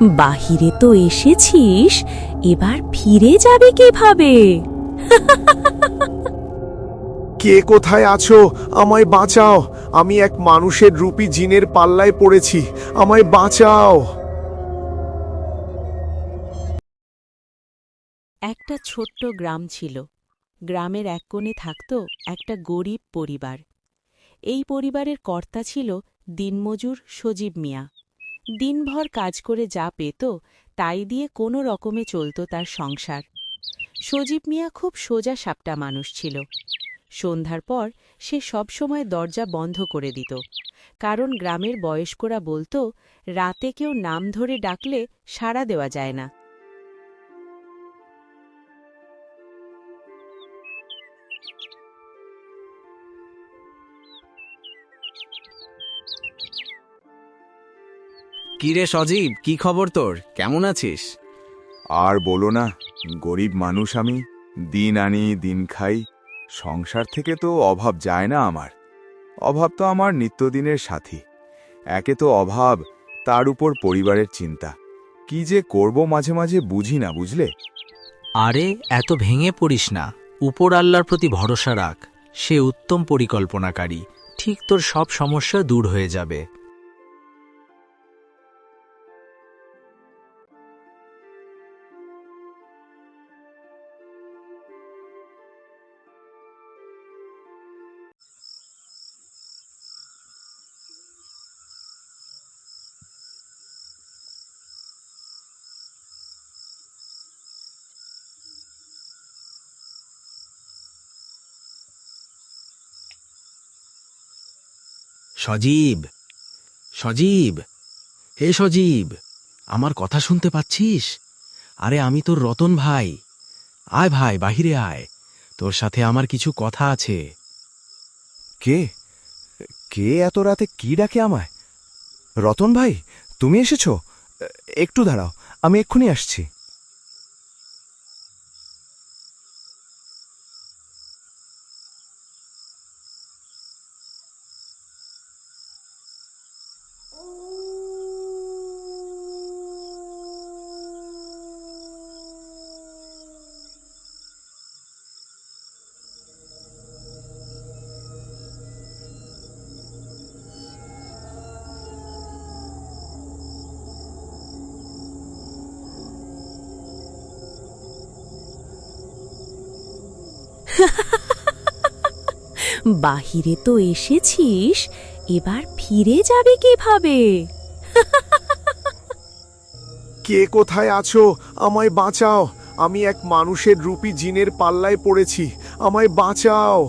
বাহিরে তো এসেছিস, এবার ফিরে যাবে কিভাবে? কে কোথায় আছো? আমায় বাঁচাও। আমি এক মানুষের রূপী জিনের পাল্লায় পড়েছি। আমায় বাঁচাও। একটা ছোট্ট গ্রাম ছিল। গ্রামের এক কোণে থাকত একটা গরিব পরিবার। এই পরিবারের কর্তা ছিল দিনমজুর সজীব মিয়া। দিনভর কাজ করে যা পেত তাই দিয়ে কোনো রকমে চলত তার সংসার। সজীব মিয়া খুব সোজা সাপটা মানুষ ছিল। সন্ধ্যার পর সে সবসময় দরজা বন্ধ করে দিত, কারণ গ্রামের বয়স্করা বলতো রাতে কেউ নাম ধরে ডাকলে সাড়া দেওয়া যায় না। কিরে সজীব, কি খবর তোর? কেমন আছিস? আর বলো না, গরিব মানুষ আমি। দিন আনি দিন খাই। সংসার থেকে তো অভাব যায় না আমার। অভাব তো আমার নিত্যদিনের সাথী। একে তো অভাব, তার উপর পরিবারের চিন্তা। কি যে করব মাঝে মাঝে বুঝি না, বুঝলে? আরে এত ভেঙে পড়িস না। উপর আল্লাহর প্রতি ভরসা রাখ। সে উত্তম পরিকল্পনাকারী। ঠিক তোর সব সমস্যা দূর হয়ে যাবে। সজীব, সজীব, হে সজীব, আমার কথা শুনতে পাচ্ছিস? আরে আমি তোর রতন ভাই। আয় ভাই, বাহিরে আয়। তোর সাথে আমার কিছু কথা আছে। কে কে এত রাতে কি ডাকে আমায়? রতন ভাই, তুমি এসেছো? একটু দাঁড়াও, আমি এক্ষুনি আসছি। বাহিরে তো এসেছিস, এবার ফিরে যাবে কিভাবে? কে কোথায় আছো? আমায় বাঁচাও। আমি এক মানুষের রূপী জিনের পাল্লায় পড়েছি। আমায় বাঁচাও।